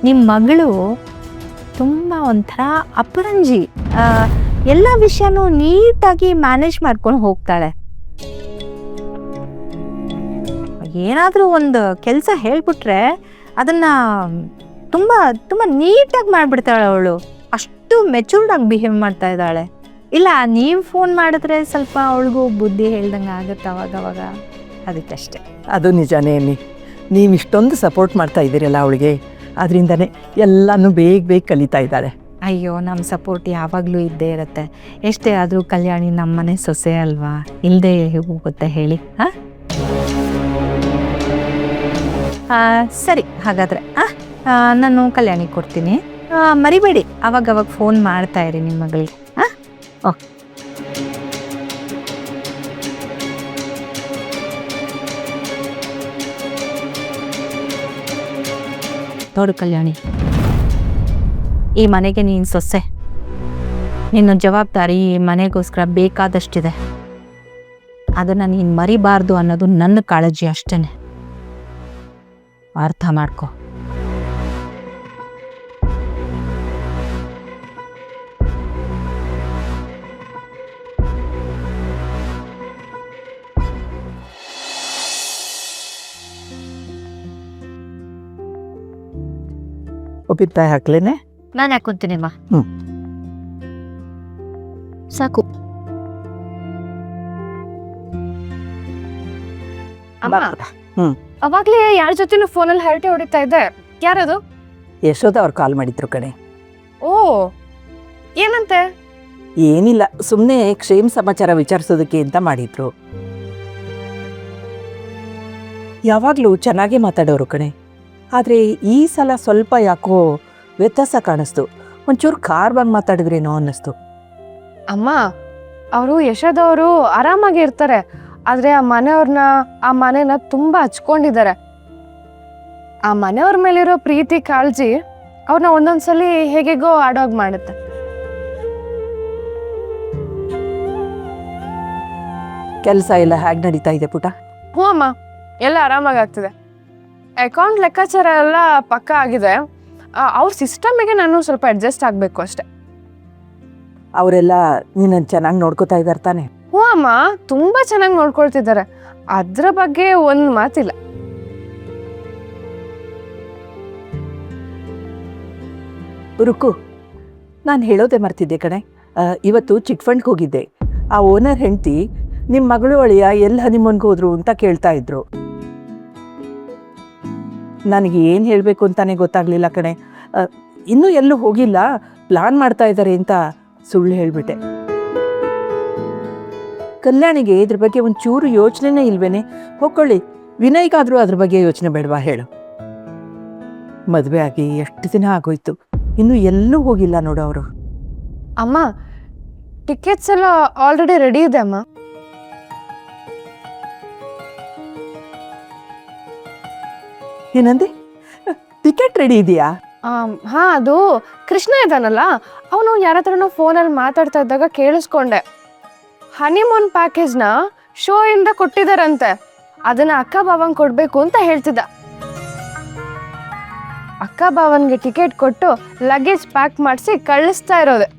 ನಿಮ್ಮ ಮಗಳು ತುಂಬ ಒಂಥರ ಅಪರಂಜಿ, ಎಲ್ಲ ವಿಷಯನೂ ನೀಟಾಗಿ ಮ್ಯಾನೇಜ್ ಮಾಡ್ಕೊಂಡು ಹೋಗ್ತಾಳೆ. ಏನಾದರೂ ಒಂದು ಕೆಲಸ ಹೇಳ್ಬಿಟ್ರೆ ಅದನ್ನು ತುಂಬ ತುಂಬ ನೀಟಾಗಿ ಮಾಡಿಬಿಡ್ತಾಳೆ ಅವಳು. ಅಷ್ಟು ಮೆಚೂರ್ಡಾಗಿ ಬಿಹೇವ್ ಮಾಡ್ತಾ ಇದ್ದಾಳೆ. ಇಲ್ಲ, ನೀವು ಫೋನ್ ಮಾಡಿದ್ರೆ ಸ್ವಲ್ಪ ಅವಳಿಗೂ ಬುದ್ಧಿ ಹೇಳ್ದಂಗೆ ಆಗುತ್ತೆ ಅವಾಗವಾಗ, ಅದಕ್ಕಷ್ಟೆ. ಅದು ನಿಜಾನೇ ಅನ್ನಿ. ನೀವು ಇಷ್ಟೊಂದು ಸಪೋರ್ಟ್ ಮಾಡ್ತಾ ಇದ್ದೀರಲ್ಲ ಅವಳಿಗೆ, ಅದರಿಂದನೇ ಎಲ್ಲನೂ ಬೇಗ ಕಲಿತಾ ಇದ್ದಾಳೆ. ಅಯ್ಯೋ, ನಮ್ಮ ಸಪೋರ್ಟ್ ಯಾವಾಗಲೂ ಇದ್ದೇ ಇರುತ್ತೆ. ಎಷ್ಟೇ ಆದರೂ ಕಲ್ಯಾಣಿ ನಮ್ಮನೆ ಸೊಸೆ ಅಲ್ವಾ, ಇಲ್ಲದೆ ಹೋಗುತ್ತೆ ಹೇಳಿ. ಸರಿ, ಹಾಗಾದರೆ ನಾನು ಕಲ್ಯಾಣಿ ಕೊಡ್ತೀನಿ. ಮರಿಬೇಡಿ, ಅವಾಗವಾಗ ಫೋನ್ ಮಾಡ್ತಾ ಇರಿ ನಿಮ್ಮ ಮಗಳಿಗೆ. ಓಕೆ. ನೋಡು ಕಲ್ಯಾಣಿ, ಈ ಮನೆಗೆ ನೀನು ಸೊಸೆ, ನಿನ್ನ ಜವಾಬ್ದಾರಿ ಈ ಮನೆಗೋಸ್ಕರ ಬೇಕಾದಷ್ಟಿದೆ. ಅದನ್ನು ನೀನು ಮರಿಬಾರ್ದು ಅನ್ನೋದು ನನ್ನ ಕಾಳಜಿ ಅಷ್ಟೇ. ಅರ್ಥ ಮಾಡ್ಕೊ. ಉಪ್ಪಿನಕಾಯಿ ಹಾಕ್ಲೇನೆ? ನಾನು ಹಾಕೊಂತೀನಿಮ್ಮ. ಸಾಕು. ಅವಾಗ್ಲೇ ಯಾರ ಜೊತೆನೂ ಫೋನಲ್ಲಿ ಹರಟೆ ಹೊಡಿತಾ ಇದ್ದೆ. ಯಾರದು? ಯಶೋಧ ಅವ್ರು ಕಾಲ್ ಮಾಡಿದ್ರು ಕಣೆ. ಓ, ಏನಂತೆ? ಏನಿಲ್ಲ, ಸುಮ್ಮನೆ ಕ್ಷೇಮ ಸಮಾಚಾರ ವಿಚಾರಿಸೋದಕ್ಕೆ ಅಂತ ಮಾಡಿದ್ರು. ಯಾವಾಗಲೂ ಚೆನ್ನಾಗೇ ಮಾತಾಡೋರು ಕಣೆ, ಆದರೆ ಈ ಸಲ ಸ್ವಲ್ಪ ಯಾಕೋ ವ್ಯತ್ಯಾಸ ಕಾಣಿಸ್ತು. ಒಂಚೂರು ಖಾರವಾಗಿ ಮಾತಾಡಿದ್ರೇನೋ ಅನ್ನಿಸ್ತು. ಅಮ್ಮ, ಅವರು ಯಶೋದವರು ಆರಾಮಾಗಿ ಇರ್ತಾರೆ, ಆದರೆ ಆ ಮನೆನ ತುಂಬಾ ಹಚ್ಕೊಂಡಿದ್ದಾರೆ. ಆ ಮನೆಯವ್ರ ಮೇಲಿರೋ ಪ್ರೀತಿ ಕಾಳಜಿ ಅವ್ರನ್ನ ಒಂದೊಂದ್ಸಲಿ ಹೇಗೆಗೋ ಆಡೋಗ್ ಮಾಡುತ್ತೆ. ಕೆಲಸ ಎಲ್ಲ ಹೇಗೆ ನಡೀತಾ ಇದೆ ಪುಟ? ಹ್ಞೂ ಅಮ್ಮ, ಎಲ್ಲ ಆರಾಮಾಗಿ ಆಗ್ತಿದೆ. ಅಕೌಂಟ್ ಲೆಕ್ಕಾಚಾರ ಎಲ್ಲ ಪಕ್ಕ ಆಗಿದೆ. ಅವ್ರ ಸಿಸ್ಟಮಿಗೆ ನಾನು ಸ್ವಲ್ಪ ಅಡ್ಜಸ್ಟ್ ಆಗಬೇಕು ಅಷ್ಟೆ. ಅವರೆಲ್ಲ ನೀನನ್ನು ಚೆನ್ನಾಗಿ ನೋಡ್ಕೋತಾ ಇದ್ದಾರೆ ತಾನೆ? ಹ್ಞೂ ಅಮ್ಮ, ತುಂಬ ಚೆನ್ನಾಗಿ ನೋಡ್ಕೊಳ್ತಿದ್ದಾರೆ, ಅದ್ರ ಬಗ್ಗೆ ಒಂದು ಮಾತಿಲ್ಲ. ರುಕು, ನಾನು ಹೇಳೋದೇ ಮರ್ತಿದ್ದೆ ಕಣೆ. ಇವತ್ತು ಚಿಟ್ ಫಂಡ್ಗೆ ಹೋಗಿದ್ದೆ. ಆ ಓನರ್ ಹೆಂಡತಿ ನಿಮ್ಮ ಮಗಳು ಅಳಿಯ ಎಲ್ಲಿ ಹನಿಮೂನ್ಗೆ ಹೋದ್ರು ಅಂತ ಕೇಳ್ತಾ ಇದ್ರು. ನನಗೆ ಏನು ಹೇಳಬೇಕು ಅಂತಾನೆ ಗೊತ್ತಾಗಲಿಲ್ಲ ಕಣೆ. ಇನ್ನೂ ಎಲ್ಲೂ ಹೋಗಿಲ್ಲ, ಪ್ಲಾನ್ ಮಾಡ್ತಾ ಇದ್ದಾರೆ ಅಂತ ಸುಳ್ಳು ಹೇಳಿಬಿಟ್ಟೆ. ಕಲ್ಯಾಣಿಗೆ ಇದ್ರ ಬಗ್ಗೆ ಒಂಚೂರು ಯೋಚನೆನೇ ಇಲ್ವೇನೆ? ಹೋಗ್ಕೊಳ್ಳಿ, ವಿನಯ್ಗಾದರೂ ಅದ್ರ ಬಗ್ಗೆ ಯೋಚನೆ ಬೇಡವಾ ಹೇಳು? ಮದುವೆ ಆಗಿ ಎಷ್ಟು ದಿನ ಆಗೋಯ್ತು, ಇನ್ನೂ ಎಲ್ಲೂ ಹೋಗಿಲ್ಲ ನೋಡು ಅವರು. ಅಮ್ಮ, ಟಿಕೆಟ್ಸ್ ಎಲ್ಲ ಆಲ್ರೆಡಿ ರೆಡಿ ಇದೆ ಅಮ್ಮ. ಏನಂದೆ? ಟಿಕೆಟ್ ರೆಡಿ ಇದೆಯಾ? ಹಾ, ಅದು ಕೃಷ್ಣ ಇದ್ದಾನಲ್ಲ, ಅವನು ಯಾರ ಹತ್ರನೋ ಫೋನಲ್ಲಿ ಮಾತಾಡ್ತಾ ಇದ್ದಾಗ ಕೇಳಿಸ್ಕೊಂಡೆ. ಹನಿಮೂನ್ ಪ್ಯಾಕೇಜ್ನ ಶೋ ಇಂದ ಕೊಟ್ಟಿದ್ದಾರಂತೆ, ಅದನ್ನ ಅಕ್ಕ ಬಾವಂಗೆ ಕೊಡ್ಬೇಕು ಅಂತ ಹೇಳ್ತಿದ್ದ. ಅಕ್ಕ ಬಾವನ್ಗೆ ಟಿಕೆಟ್ ಕೊಟ್ಟು ಲಗೇಜ್ ಪ್ಯಾಕ್ ಮಾಡಿಸಿ ಕಳಿಸ್ತಾ ಇರೋದೆ.